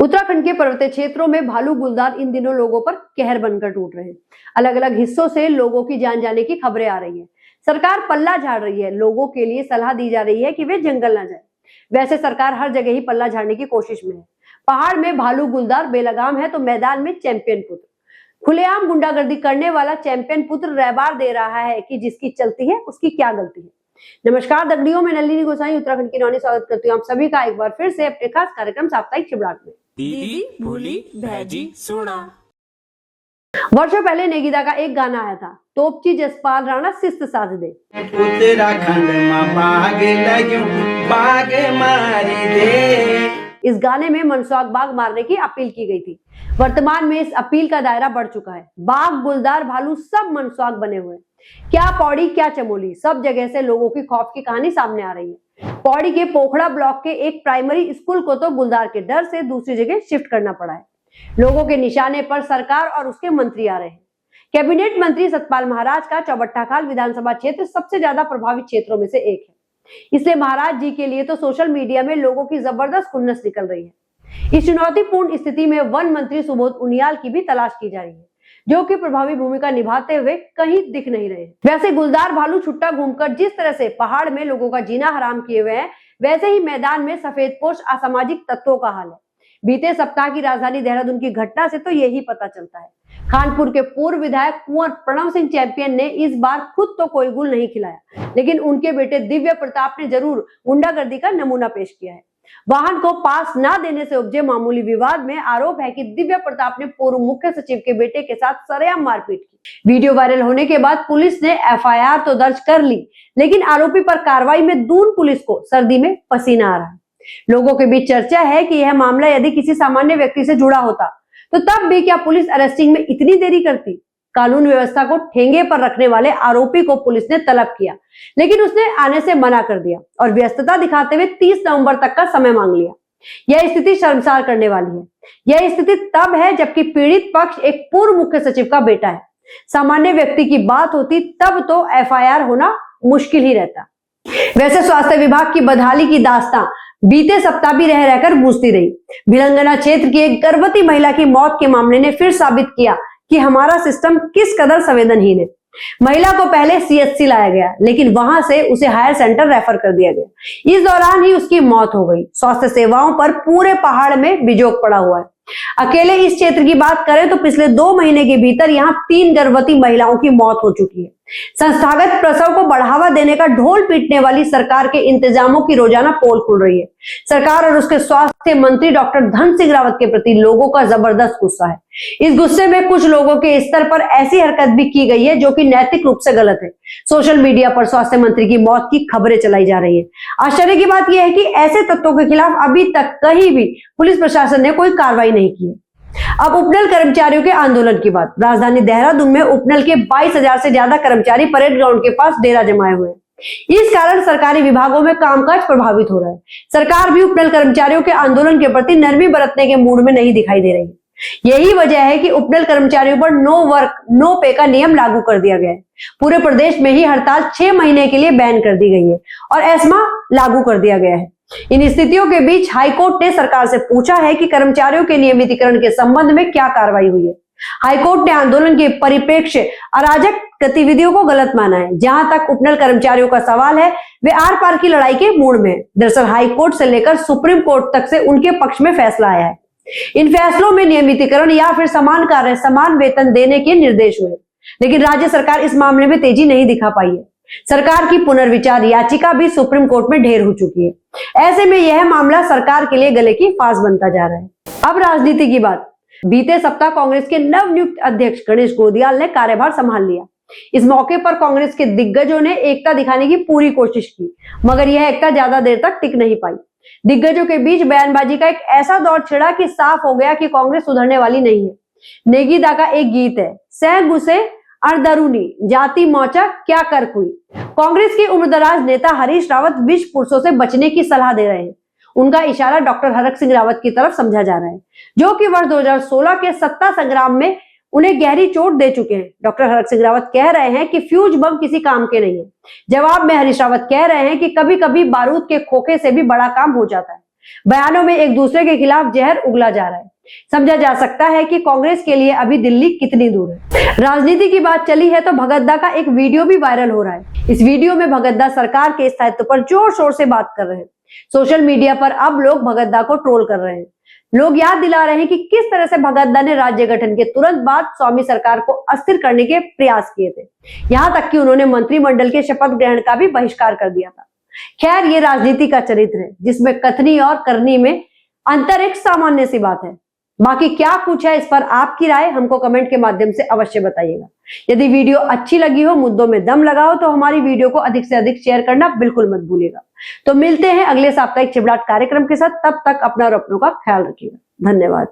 उत्तराखंड के पर्वतीय क्षेत्रों में भालू गुलदार इन दिनों लोगों पर कहर बनकर टूट रहे हैं। अलग अलग हिस्सों से लोगों की जान जाने की खबरें आ रही हैं। सरकार पल्ला झाड़ रही है, लोगों के लिए सलाह दी जा रही है कि वे जंगल न जाएं। वैसे सरकार हर जगह ही पल्ला झाड़ने की कोशिश में है। पहाड़ में भालू गुलदार बेलगाम है तो मैदान में चैंपियन पुत्र। खुलेआम गुंडागर्दी करने वाला चैंपियन पुत्र रहबार दे रहा है कि जिसकी चलती है उसकी क्या गलती है। नमस्कार दगड़ियों, में नलिनी गोसाई उत्तराखंड की नौनी स्वागत करती हूँ आप सभी का एक बार फिर से अपने खास कार्यक्रम साप्ताहिक चिबड़ाट में। दीदी भूली भैजी सुना। वर्षों पहले नेगीदा का एक गाना आया था, तोपची जसपाल राणा शिस्त साध दे। उत्तराखंड में बागे लग्यूं बागे मारी दे। इस गाने में मनसुआक बाघ मारने की अपील की गई थी। वर्तमान में इस अपील का दायरा बढ़ चुका है। बाघ, गुलदार, भालू सब मनसुआक बने हुए हैं। क्या पौड़ी क्या चमोली, सब जगह से लोगों की खौफ की कहानी सामने आ रही है। पौड़ी के पोखड़ा ब्लॉक के एक प्राइमरी स्कूल को तो गुलदार के डर से दूसरी जगह शिफ्ट करना पड़ा है। लोगों के निशाने पर सरकार और उसके मंत्री आ रहे हैं। कैबिनेट मंत्री सतपाल महाराज का चौबट्टाखाल विधानसभा क्षेत्र सबसे ज्यादा प्रभावित क्षेत्रों में से एक है। इसलिए महाराज जी के लिए तो सोशल मीडिया में लोगों की जबरदस्त खुन्नस निकल रही है। इस चुनौतीपूर्ण स्थिति में वन मंत्री सुबोध उनियाल की भी तलाश की जा रही है, जो कि प्रभावी भूमिका निभाते हुए कहीं दिख नहीं रहे। वैसे गुलदार भालू छुट्टा घूमकर जिस तरह से पहाड़ में लोगों का जीना हराम किए हुए हैं, वैसे ही मैदान में सफेदपोश असामाजिक तत्वों का हाल है। बीते सप्ताह की राजधानी देहरादून की घटना से तो यही पता चलता है। खानपुर के पूर्व विधायक कुंवर प्रणव सिंह चैंपियन ने इस बार खुद तो कोई गुल नहीं खिलाया, लेकिन उनके बेटे दिव्य प्रताप ने जरूर गुंडागर्दी का नमूना पेश किया है। वाहन को पास न देने से उपजे मामूली विवाद में आरोप है कि दिव्य प्रताप ने पूर्व मुख्य सचिव के बेटे के साथ सरेआम मारपीट की। वीडियो वायरल होने के बाद पुलिस ने एफआईआर तो दर्ज कर ली, लेकिन आरोपी पर कार्रवाई में दून पुलिस को सर्दी में पसीना आ रहा है। लोगों के बीच चर्चा है कि यह मामला यदि किसी सामान्य व्यक्ति से जुड़ा होता तो तब भी क्या पुलिस अरेस्टिंग में इतनी देरी करती। कानून व्यवस्था को ठेंगे पर रखने वाले आरोपी को पुलिस ने तलब किया, लेकिन उसने आने से मना कर दिया और व्यस्तता दिखाते हुए 30 नवंबर तक का समय मांग लिया। यह स्थिति शर्मसार करने वाली है। यह स्थिति तब है जबकि पीड़ित पक्ष एक पूर्व मुख्य सचिव का बेटा है। सामान्य व्यक्ति की बात होती तब तो एफआईआर होना मुश्किल ही रहता। वैसे स्वास्थ्य विभाग की बदहाली की दास्तां बीते सप्ताह भी रह रहकर गूंजती रही। भिलंगना क्षेत्र की एक गर्भवती महिला की मौत के मामले ने फिर साबित किया कि हमारा सिस्टम किस कदर संवेदनहीन है। महिला को पहले सीएचसी लाया गया, लेकिन वहां से उसे हायर सेंटर रेफर कर दिया गया। इस दौरान ही उसकी मौत हो गई। स्वास्थ्य सेवाओं पर पूरे पहाड़ में बिजोग पड़ा हुआ है। अकेले इस क्षेत्र की बात करें तो पिछले 2 महीने के भीतर यहाँ 3 गर्भवती महिलाओं की मौत हो चुकी है। संस्थागत प्रसव को बढ़ावा देने का ढोल पीटने वाली सरकार के इंतजामों की रोजाना पोल खुल रही है। सरकार और उसके स्वास्थ्य मंत्री डॉक्टर धन सिंह रावत के प्रति लोगों का जबरदस्त गुस्सा है। इस गुस्से में कुछ लोगों के स्तर पर ऐसी हरकत भी की गई है जो कि नैतिक रूप से गलत है। सोशल मीडिया पर स्वास्थ्य मंत्री की मौत की खबरें चलाई जा रही है। आश्चर्य की बात यह है कि ऐसे तत्वों के खिलाफ अभी तक कहीं भी पुलिस प्रशासन ने कोई कार्रवाई नहीं की है। अब उपनल कर्मचारियों के आंदोलन की बात। राजधानी देहरादून में उपनल के 22,000 से ज्यादा कर्मचारी परेड ग्राउंड के पास डेरा जमाए हुए हैं। इस कारण सरकारी विभागों में कामकाज प्रभावित हो रहा है। सरकार भी उपनल कर्मचारियों के आंदोलन के प्रति नरमी बरतने के मूड में नहीं दिखाई दे रही। यही वजह है कि उपनल कर्मचारियों पर नो वर्क नो पे का नियम लागू कर दिया गया है। पूरे प्रदेश में ही हड़ताल 6 महीने के लिए बैन कर दी गई है और एस्मा लागू कर दिया गया है। इन स्थितियों के बीच हाईकोर्ट ने सरकार से पूछा है कि कर्मचारियों के नियमितीकरण के संबंध में क्या कार्रवाई हुई है। हाईकोर्ट ने आंदोलन के परिप्रेक्ष्य अराजक गतिविधियों को गलत माना है। जहां तक उपनल कर्मचारियों का सवाल है, वे आर पार की लड़ाई के मूड में है। दरअसल हाईकोर्ट से लेकर सुप्रीम कोर्ट तक से उनके पक्ष में फैसला आया है। इन फैसलों में नियमितीकरण या फिर समान कार्य समान वेतन देने के निर्देश हुए, लेकिन राज्य सरकार इस मामले में तेजी नहीं दिखा पाई है। सरकार की पुनर्विचार याचिका भी सुप्रीम कोर्ट में ढेर हो चुकी है। ऐसे में यह मामला सरकार के लिए गले की फांस बनता जा रहा है। अब राजनीति की बात। बीते सप्ताह कांग्रेस के नवनियुक्त अध्यक्ष गणेश गोदियाल ने कार्यभार संभाल लिया। इस मौके पर कांग्रेस के दिग्गजों ने एकता दिखाने की पूरी कोशिश की, मगर यह एकता ज्यादा देर तक टिक नहीं पाई। दिग्गजों के बीच बयानबाजी का एक ऐसा दौर छिड़ा कि साफ हो गया कि कांग्रेस सुधरने वाली नहीं है। नेगीदा का एक गीत है, सह गुस्से अरदरूनी जाति मौचा क्या कर हुई। कांग्रेस के उम्रदराज नेता हरीश रावत विष पुरुषों से बचने की सलाह दे रहे हैं। उनका इशारा डॉक्टर हरक सिंह रावत की तरफ समझा जा रहा है, जो कि वर्ष 2016 के सत्ता संग्राम में उन्हें गहरी चोट दे चुके हैं। डॉक्टर हरक सिंह रावत कह रहे हैं कि फ्यूज बम किसी काम के नहीं है। जवाब में हरीश रावत कह रहे हैं कि कभी कभी बारूद के खोखे से भी बड़ा काम हो जाता है। बयानों में एक दूसरे के खिलाफ जहर उगला जा रहा है। समझा जा सकता है कि कांग्रेस के लिए अभी दिल्ली कितनी दूर है। राजनीति की बात चली है तो भगतदा का एक वीडियो भी वायरल हो रहा है। इस वीडियो में भगतदा सरकार के स्थायित्व पर जोर शोर से बात कर रहे हैं। सोशल मीडिया पर अब लोग भगतदा को ट्रोल कर रहे हैं। लोग याद दिला रहे हैं कि किस तरह से भगतदा ने राज्य गठन के तुरंत बाद स्वामी सरकार को अस्थिर करने के प्रयास किए थे। यहां तक कि उन्होंने मंत्रिमंडल के शपथ ग्रहण का भी बहिष्कार कर दिया था। खैर, ये राजनीति का चरित्र है जिसमें कथनी और करनी में अंतर एक सामान्य सी बात है। बाकी क्या कुछ है, इस पर आपकी राय हमको कमेंट के माध्यम से अवश्य बताइएगा। यदि वीडियो अच्छी लगी हो, मुद्दों में दम लगा हो, तो हमारी वीडियो को अधिक से अधिक शेयर करना बिल्कुल मत भूलिएगा। तो मिलते हैं अगले साप्ताहिक चिबलाट कार्यक्रम के साथ। तब तक अपना और अपनों का ख्याल रखिएगा। धन्यवाद।